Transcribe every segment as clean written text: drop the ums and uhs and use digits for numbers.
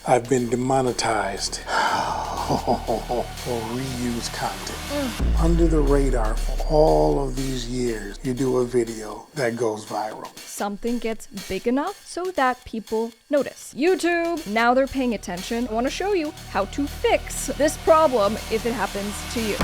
I've been demonetized for reused content. Under the radar for all of these years, you do a video that goes viral. Something gets big enough so that people notice. YouTube, now they're paying attention. I want to show you how to fix this problem if it happens to you.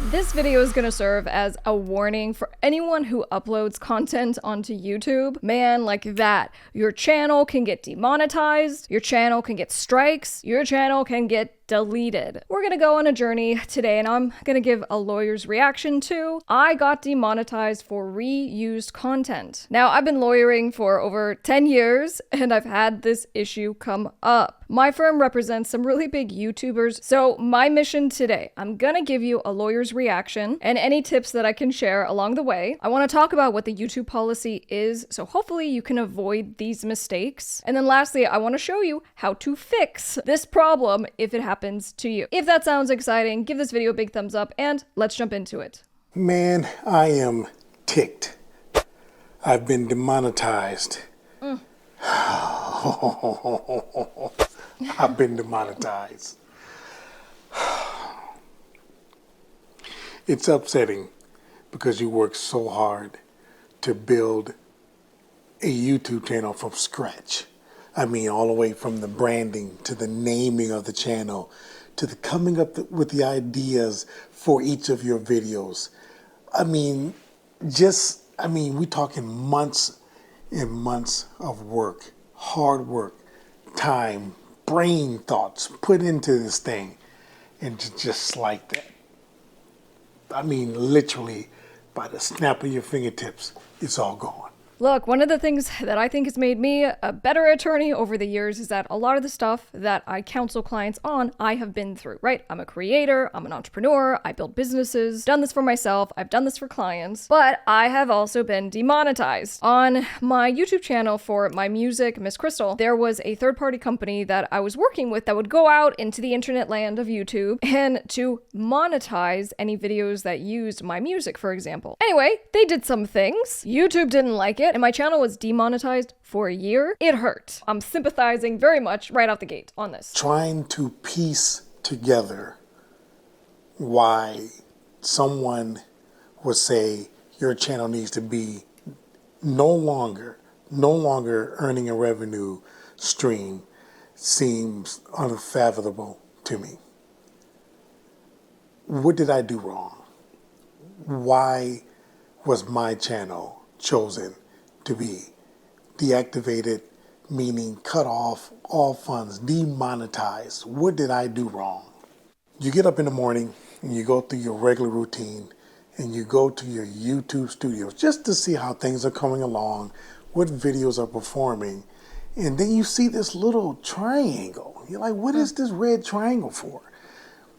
This video is going to serve as a warning for anyone who uploads content onto YouTube. Man, like that, your channel can get demonetized, your channel can get strikes, your channel can get deleted. We're gonna go on a journey today and I'm gonna give a lawyer's reaction to I got demonetized for reused content. Now, I've been lawyering for over 10 years and I've had this issue come up. My firm represents some really big YouTubers, so my mission today, I'm gonna give you a lawyer's reaction and any tips that I can share along the way. I wanna talk about what the YouTube policy is, so hopefully you can avoid these mistakes. And then lastly, I wanna show you how to fix this problem if it happens to you. If that sounds exciting, give this video a big thumbs up and let's jump into it. Man, I am ticked. I've been demonetized. I've been demonetized. It's upsetting because you work so hard to build a YouTube channel from scratch. I mean, all the way from the branding to the naming of the channel to the coming up with the ideas for each of your videos. I mean, we're talking months and months of work, hard work, time, brain thoughts put into this thing. And just like that. I mean, literally, by the snap of your fingertips, it's all gone. Look, one of the things that I think has made me a better attorney over the years is that a lot of the stuff that I counsel clients on, I have been through, right? I'm a creator, I'm an entrepreneur, I build businesses, done this for myself, I've done this for clients, but I have also been demonetized. On my YouTube channel for my music, Miss Krystle, there was a third-party company that I was working with that would go out into the internet land of YouTube and to monetize any videos that used my music, for example. Anyway, they did some things. YouTube didn't like it. And my channel was demonetized for a year. It hurt. I'm sympathizing very much right out the gate on this. Trying to piece together why someone would say your channel needs to be no longer earning a revenue stream seems unfathomable to me. What did I do wrong? Why was my channel chosen to be deactivated, meaning cut off all funds, demonetized? What did I do wrong? You get up in the morning and you go through your regular routine and you go to your YouTube studios just to see how things are coming along, what videos are performing, and then you see this little triangle. You're like, what is this red triangle for?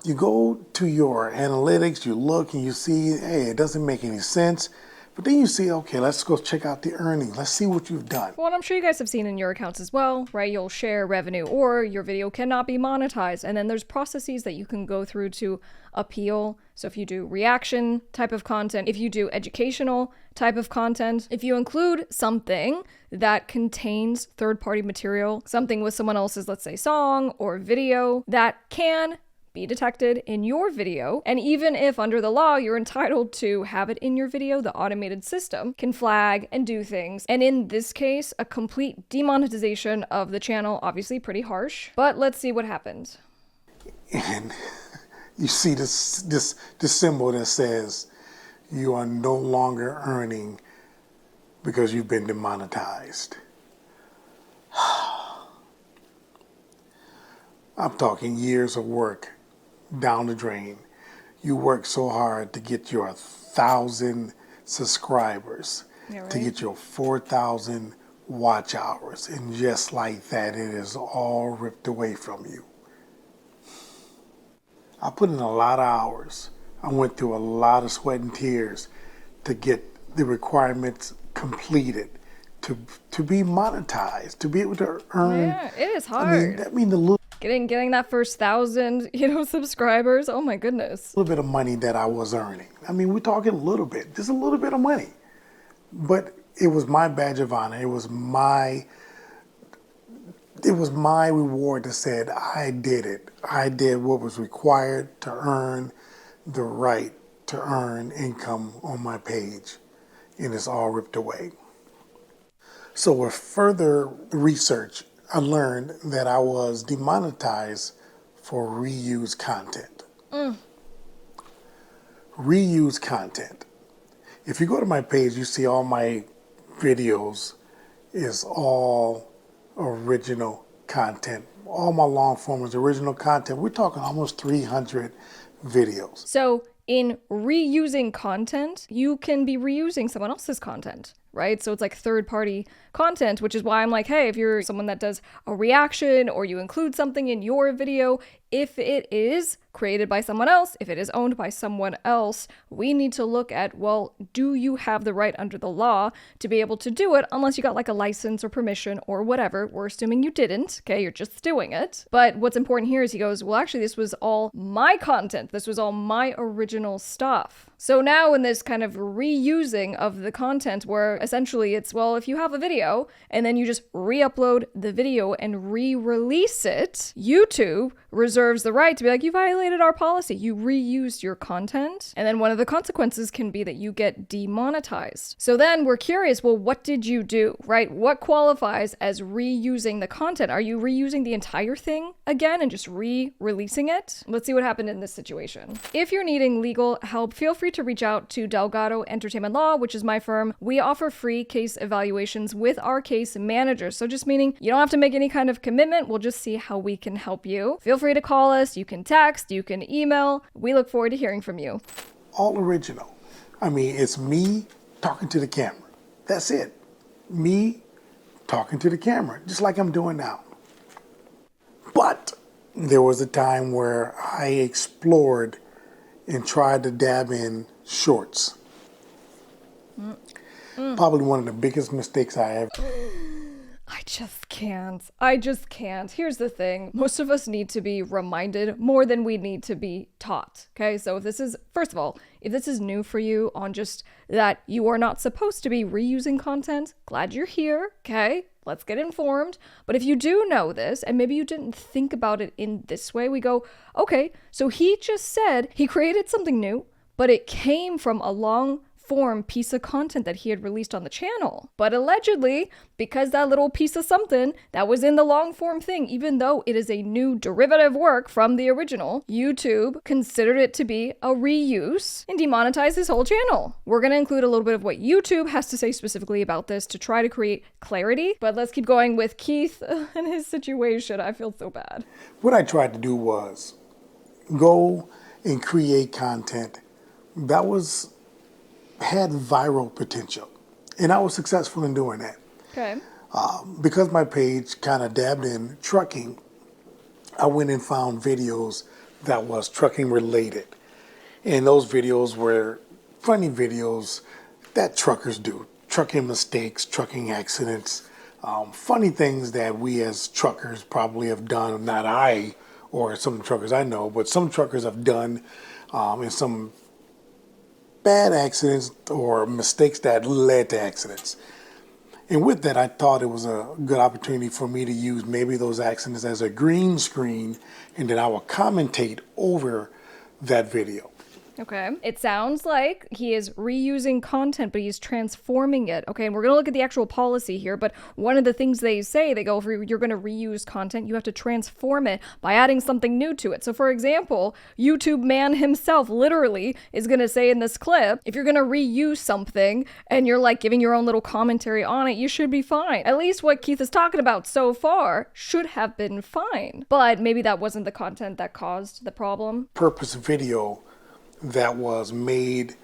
You go to your analytics, you look and you see, hey, it doesn't make any sense. But then you see, okay, let's go check out the earnings. Let's see what you've done. Well, and I'm sure you guys have seen in your accounts as well, right? You'll share revenue or your video cannot be monetized. And then there's processes that you can go through to appeal. So if you do reaction type of content, if you do educational type of content, if you include something that contains third-party material, something with someone else's, let's say, song or video that can be detected in your video, and even if under the law you're entitled to have it in your video, the automated system can flag and do things. And in this case, a complete demonetization of the channel, obviously pretty harsh, but let's see what happened. And you see this symbol that says you are no longer earning because you've been demonetized. I'm talking years of work down the drain. You work so hard to get your 1,000 subscribers, Yeah, right. to get your 4,000 watch hours, and just like that, it is all ripped away from you. I put in a lot of hours. I went through a lot of sweat and tears to get the requirements completed, to be monetized, to be able to earn. Yeah, it is hard. I mean the little Getting that first 1,000, subscribers. Oh my goodness. bit of money that I was earning. I mean, we're talking a little bit, just a little bit of money. But it was my badge of honor. It was my it was my reward that said I did it. I did what was required to earn the right to earn income on my page, and it's all ripped away. So with further research, I learned that I was demonetized for reused content. Reused content. If you go to my page, you see all my videos is all original content. All my long form is original content. We're talking almost 300 videos. So in reusing content, you can be reusing someone else's content, right? So it's like third-party content, which is why I'm like, hey, if you're someone that does a reaction or you include something in your video, if it is created by someone else, if it is owned by someone else, we need to look at, well, do you have the right under the law to be able to do it unless you got like a license or permission or whatever. We're assuming you didn't, okay? You're just doing it. But what's important here is he goes, well, actually, this was all my content. This was all my original stuff. So now in this kind of reusing of the content where essentially it's, well, if you have a video and then you just re-upload the video and re-release it, YouTube reserves the right to be like, you violated our policy. You reused your content. And then one of the consequences can be that you get demonetized. So then we're curious, well, what did you do, right? What qualifies as reusing the content? Are you reusing the entire thing again and just re-releasing it? Let's see what happened in this situation. If you're needing legal help, feel free to reach out to Delgado Entertainment Law, which is my firm. We offer free case evaluations with our case managers. So just meaning you don't have to make any kind of commitment. We'll just see how we can help you. Feel free to call us. You can text, you can email. We look forward to hearing from you. All original. I mean, it's me talking to the camera. That's it. Me talking to the camera, just like I'm doing now. But there was a time where I explored and tried to dab in shorts. Probably one of the biggest mistakes I ever. I just can't. Here's the thing. Most of us need to be reminded more than we need to be taught. Okay. So if this is, first of all, if this is new for you on just that you are not supposed to be reusing content, glad you're here. Okay. Let's get informed. But if you do know this, and maybe you didn't think about it in this way, we go, okay, so he just said he created something new, but it came from a long form piece of content that he had released on the channel. But allegedly, because that little piece of something that was in the long form thing, even though it is a new derivative work from the original, YouTube considered it to be a reuse and demonetized his whole channel. We're going to include a little bit of what YouTube has to say specifically about this to try to create clarity, but let's keep going with Keith and his situation. I feel so bad. What I tried to do was go and create content that had viral potential. And I was successful in doing that. Okay. Because my page kind of dabbed in trucking, I went and found videos that was trucking related. And those videos were funny videos that truckers do. Trucking mistakes, trucking accidents, funny things that we as truckers probably have done, not I or some truckers I know, but some truckers have done in some bad accidents or mistakes that led to accidents. And with that, I thought it was a good opportunity for me to use maybe those accidents as a green screen, and then I will commentate over that video. Okay. It sounds like he is reusing content, but he's transforming it. Okay. And we're going to look at the actual policy here. But one of the things they say, they go, if you're going to reuse content, you have to transform it by adding something new to it. So for example, YouTube man himself literally is going to say in this clip, if you're going to reuse something and you're like giving your own little commentary on it, you should be fine. At least what Keith is talking about so far should have been fine. But maybe that wasn't the content that caused the problem. Purpose video that was made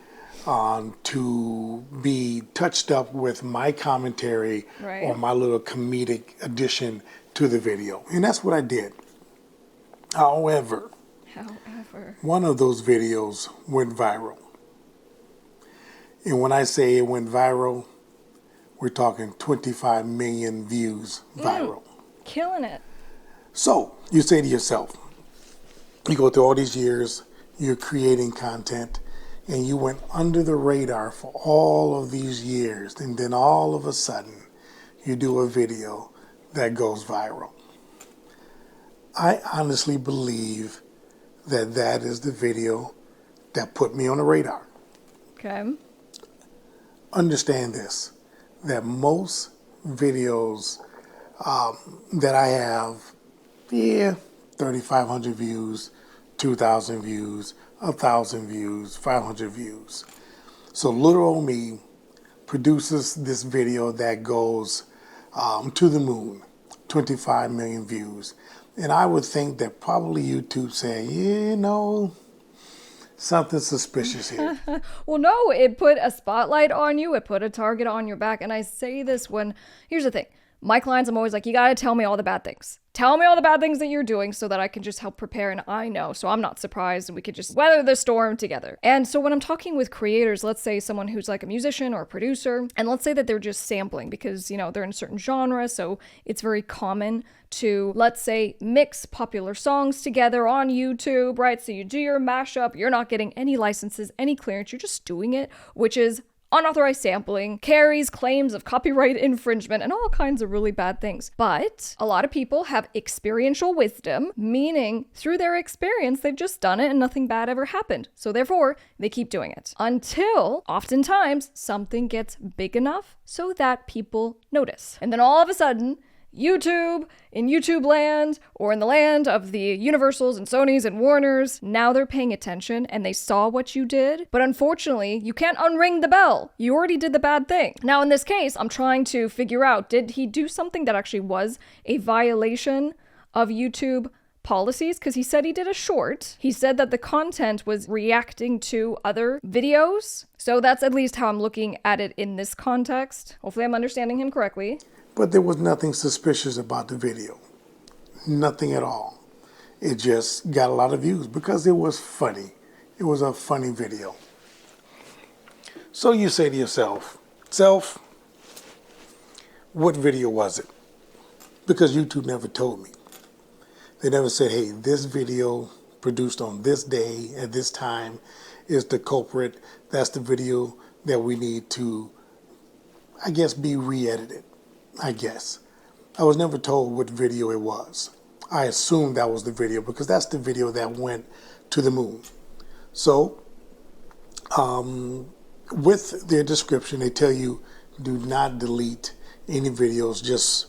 to be touched up with my commentary or my little comedic addition to the video. And that's what I did. However, one of those videos went viral. And when I say it went viral, we're talking 25 million views viral. Killing it. So you say to yourself, you go through all these years, you're creating content, and you went under the radar for all of these years, and then all of a sudden you do a video that goes viral. I honestly believe that that is the video that put me on the radar. Okay. Understand this, that most videos that I have, 3,500 views, 2,000 views, 1,000 views, 500 views. So little old me produces this video that goes to the moon, 25 million views. And I would think that probably YouTube saying, something suspicious here. Well, no, it put a spotlight on you. It put a target on your back. And I say this when, here's the thing. My clients, I'm always like, you got to tell me all the bad things. Tell me all the bad things that you're doing so that I can just help prepare and I know. So I'm not surprised and we could just weather the storm together. And so when I'm talking with creators, let's say someone who's like a musician or a producer, and let's say that they're just sampling because, they're in a certain genre. So it's very common to, let's say, mix popular songs together on YouTube, right? So you do your mashup, you're not getting any licenses, any clearance, you're just doing it, which is unauthorized sampling, carries claims of copyright infringement, and all kinds of really bad things. But a lot of people have experiential wisdom, meaning through their experience, they've just done it and nothing bad ever happened. So therefore, they keep doing it until oftentimes something gets big enough so that people notice. And then all of a sudden, YouTube, in YouTube land, or in the land of the Universals and Sonys and Warners, now they're paying attention and they saw what you did. But unfortunately, you can't unring the bell. You already did the bad thing. Now, in this case, I'm trying to figure out, did he do something that actually was a violation of YouTube policies? Because he said he did a short. He said that the content was reacting to other videos. So that's at least how I'm looking at it in this context. Hopefully I'm understanding him correctly. But there was nothing suspicious about the video. Nothing at all. It just got a lot of views because it was funny. It was a funny video. So you say to yourself, what video was it? Because YouTube never told me. They never said, hey, this video produced on this day at this time is the culprit. That's the video that we need to, be re-edited. I was never told what video it was. I assumed that was the video because that's the video that went to the moon. So, with their description, they tell you do not delete any videos. Just,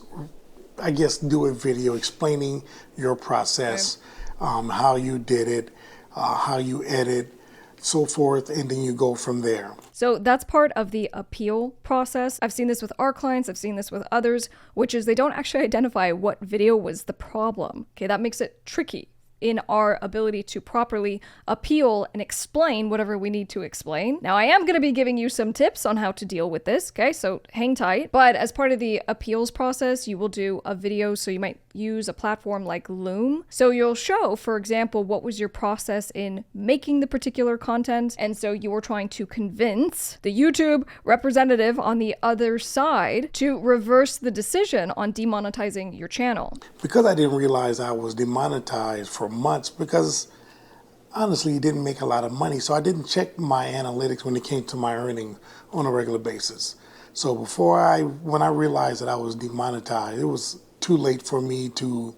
do a video explaining your process, how you did it, how you edit, so forth, and then you go from there. So that's part of the appeal process. I've seen this with our clients, I've seen this with others, which is they don't actually identify what video was the problem. Okay, that makes it tricky in our ability to properly appeal and explain whatever we need to explain. Now, I am going to be giving you some tips on how to deal with this, okay? So hang tight. But as part of the appeals process, you will do a video. So you might use a platform like Loom. So you'll show, for example, what was your process in making the particular content. And so you were trying to convince the YouTube representative on the other side to reverse the decision on demonetizing your channel. Because I didn't realize I was demonetized for months because honestly it didn't make a lot of money, so I didn't check my analytics when it came to my earnings on a regular basis. So when I realized that I was demonetized, it was too late for me to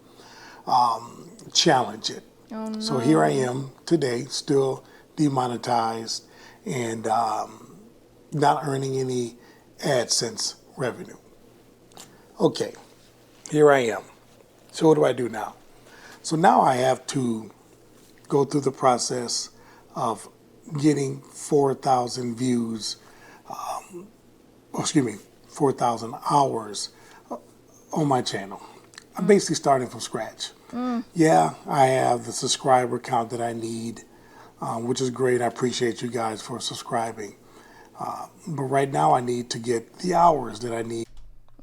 challenge it. Oh, no. So here I am today, still demonetized and not earning any AdSense revenue. Okay, here I am. So what do I do now? So now I have to go through the process of getting 4,000 views, 4,000 hours on my channel. I'm basically starting from scratch. Yeah, I have the subscriber count that I need, which is great. I appreciate you guys for subscribing. But right now I need to get the hours that I need.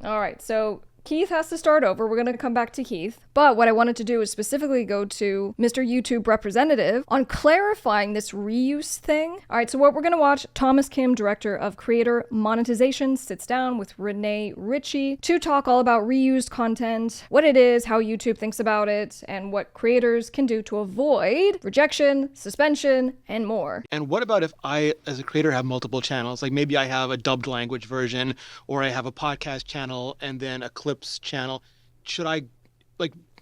All right, so Keith has to start over. We're going to come back to Keith. But what I wanted to do is specifically go to Mr. YouTube representative on clarifying this reuse thing. All right, so what we're going to watch, Thomas Kim, director of creator monetization, sits down with Renee Ritchie to talk all about reused content, what it is, how YouTube thinks about it, and what creators can do to avoid rejection, suspension, and more. And what about if I, as a creator, have multiple channels? Like maybe I have a dubbed language version, or I have a podcast channel and then a clips channel. Should I,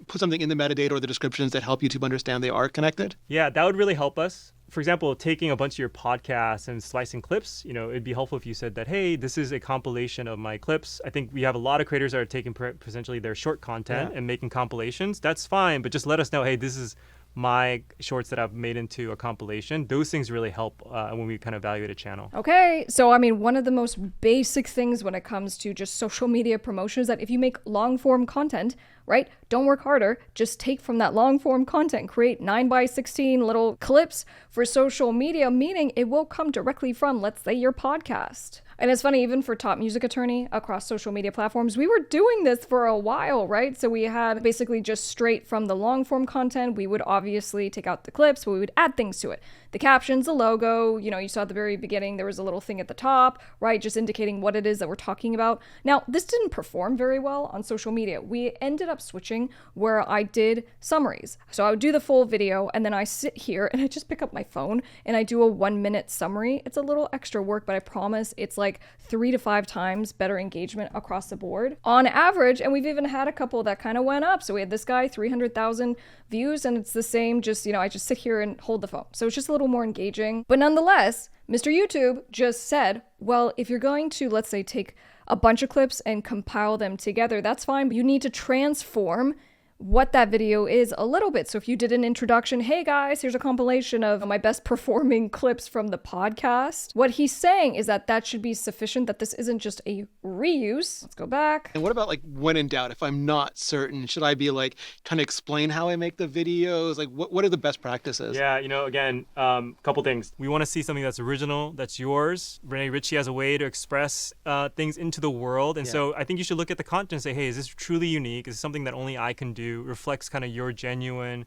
put something in the metadata or the descriptions that help YouTube understand they are connected? Yeah, that would really help us. For example, taking a bunch of your podcasts and slicing clips, it'd be helpful if you said that, hey, this is a compilation of my clips. I think we have a lot of creators that are taking potentially their short content and making compilations. That's fine, but just let us know, hey, this is my shorts that I've made into a compilation. Those things really help when we kind of evaluate a channel. Okay, so I mean, one of the most basic things when it comes to just social media promotion is that if you make long form content, right, don't work harder, just take from that long form content, create 9x16 little clips for social media, meaning it will come directly from, let's say, your podcast. And it's funny, even for Top Music Attorney across social media platforms, we were doing this for a while, right? So we had basically just straight from the long form content. We would obviously take out the clips, but we would add things to it. The captions, the logo, you saw at the very beginning, there was a little thing at the top, right? Just indicating what it is that we're talking about. Now, this didn't perform very well on social media. We ended up switching where I did summaries. So I would do the full video and then I sit here and I just pick up my phone and I do a 1-minute summary. It's a little extra work, but I promise it's like 3 to 5 times better engagement across the board on average. And we've even had a couple that kind of went up. So we had this guy, 300,000 views, and it's the same, just, I just sit here and hold the phone. So it's just a little more engaging. But nonetheless, Mr. YouTube just said, well, if you're going to, let's say, take a bunch of clips and compile them together, that's fine, but you need to transform what that video is a little bit. So if you did an introduction, hey guys, here's a compilation of my best performing clips from the podcast. What he's saying is that that should be sufficient, that this isn't just a reuse. Let's go back. And what about like when in doubt, if I'm not certain, should I be like trying to explain how I make the videos? Like what are the best practices? Yeah, again, couple things. We want to see something that's original, that's yours. Renee Ritchie has a way to express things into the world. And so I think you should look at the content and say, hey, is this truly unique? Is this something that only I can do? Reflects kind of your genuine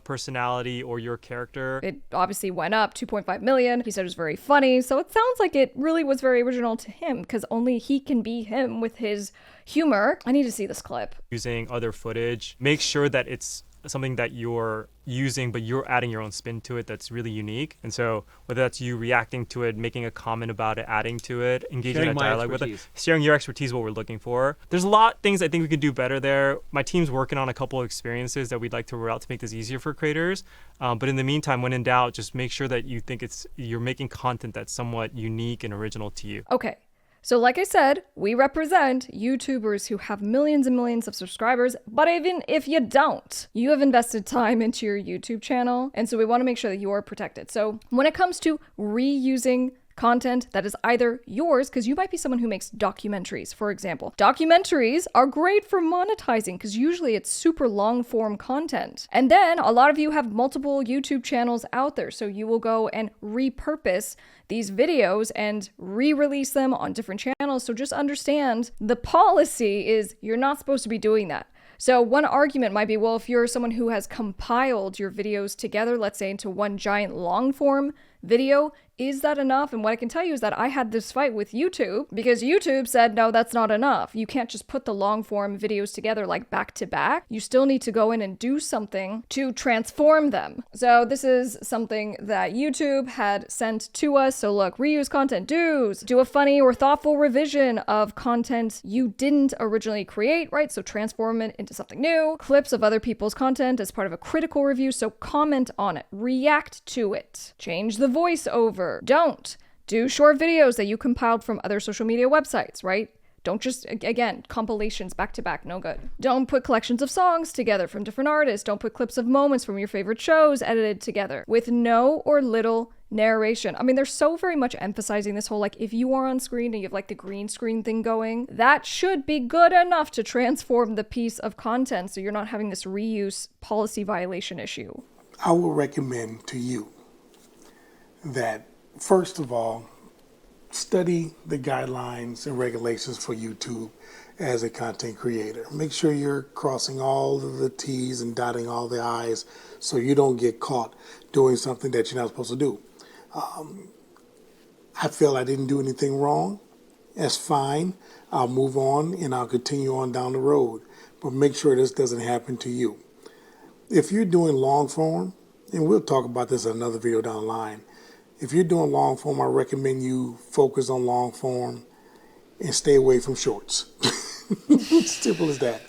personality or your character. It obviously went up 2.5 million. He said it was very funny. So it sounds like it really was very original to him because only he can be him with his humor. I need to see this clip. Using other footage, make sure that it's something that you're using, but you're adding your own spin to it that's really unique. And so whether that's you reacting to it, making a comment about it, adding to it, engaging in a dialogue with it, sharing your expertise, what we're looking for. There's a lot of things I think we could do better there. My team's working on a couple of experiences that we'd like to roll out to make this easier for creators. But in the meantime, when in doubt, just make sure that you think you're making content that's somewhat unique and original to you. Okay. So like I said, we represent YouTubers who have millions and millions of subscribers, but even if you don't, you have invested time into your YouTube channel, and so we want to make sure that you are protected. So when it comes to reusing content that is either yours, because you might be someone who makes documentaries, for example. Documentaries are great for monetizing because usually it's super long form content. And then a lot of you have multiple YouTube channels out there, so you will go and repurpose these videos and re-release them on different channels. So just understand the policy is you're not supposed to be doing that. So one argument might be, well, if you're someone who has compiled your videos together, let's say into one giant long form video, is that enough? And what I can tell you is that I had this fight with YouTube because YouTube said, no, that's not enough. You can't just put the long form videos together like back to back. You still need to go in and do something to transform them. So this is something that YouTube had sent to us. So look, reuse content, do a funny or thoughtful revision of content you didn't originally create, right? So transform it into something new. Clips of other people's content as part of a critical review. So comment on it, react to it, change the voiceover. Don't do short videos that you compiled from other social media websites, right? Don't just, again, compilations back to back, no good. Don't put collections of songs together from different artists. Don't put clips of moments from your favorite shows edited together with no or little narration. I mean, they're so very much emphasizing this whole, like, if you are on screen and you have like the green screen thing going, that should be good enough to transform the piece of content so you're not having this reuse policy violation issue. I will recommend to you that, first of all, study the guidelines and regulations for YouTube as a content creator. Make sure you're crossing all of the T's and dotting all the I's so you don't get caught doing something that you're not supposed to do. I feel I didn't do anything wrong. That's fine. I'll move on and I'll continue on down the road. But make sure this doesn't happen to you. If you're doing long form, and we'll talk about this in another video down the line, if you're doing long form, I recommend you focus on long form and stay away from shorts. Simple as that.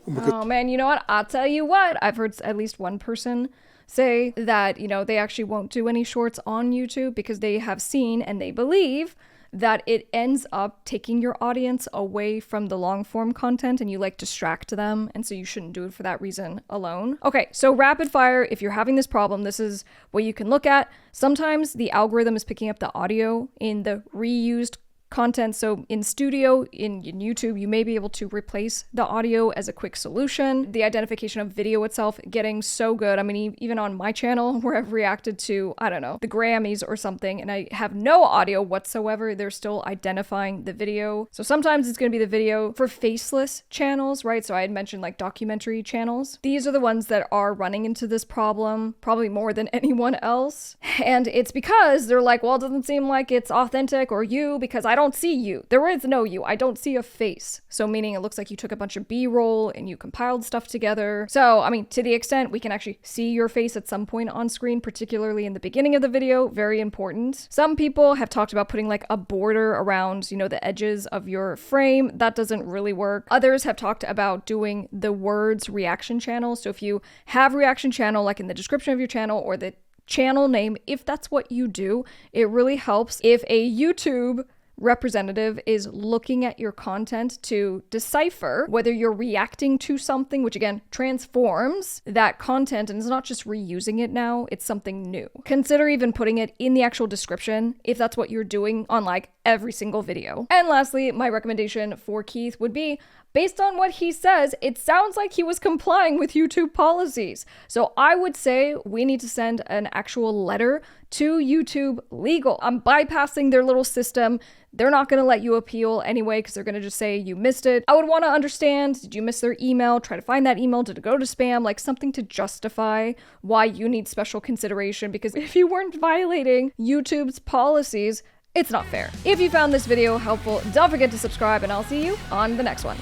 Oh man, you know what? I'll tell you what. I've heard at least one person say that, they actually won't do any shorts on YouTube because they have seen and they believe that it ends up taking your audience away from the long form content and you distract them. And so you shouldn't do it for that reason alone. Okay, so rapid fire, if you're having this problem, this is what you can look at. Sometimes the algorithm is picking up the audio in the reused content. So in Studio, in YouTube, you may be able to replace the audio as a quick solution. The identification of video itself getting so good. I mean, even on my channel where I've reacted to, I don't know, the Grammys or something, and I have no audio whatsoever, they're still identifying the video. So sometimes it's going to be the video for faceless channels, right? So I had mentioned documentary channels. These are the ones that are running into this problem, probably more than anyone else. And it's because they're well, it doesn't seem like it's authentic or you because I don't see you. There is no you. I don't see a face. So meaning it looks like you took a bunch of B-roll and you compiled stuff together. So, I mean, to the extent we can actually see your face at some point on screen, particularly in the beginning of the video, very important. Some people have talked about putting a border around, the edges of your frame. That doesn't really work. Others have talked about doing the words reaction channel. So if you have reaction channel, in the description of your channel or the channel name, if that's what you do, it really helps if a YouTube representative is looking at your content to decipher whether you're reacting to something, which again transforms that content and is not just reusing it now, it's something new. Consider even putting it in the actual description if that's what you're doing on every single video. And lastly, my recommendation for Keith would be, based on what he says, it sounds like he was complying with YouTube policies. So I would say we need to send an actual letter to YouTube Legal. I'm bypassing their little system. They're not going to let you appeal anyway because they're going to just say you missed it. I would want to understand, did you miss their email? Try to find that email. Did it go to spam? Something to justify why you need special consideration, because if you weren't violating YouTube's policies, it's not fair. If you found this video helpful, don't forget to subscribe and I'll see you on the next one.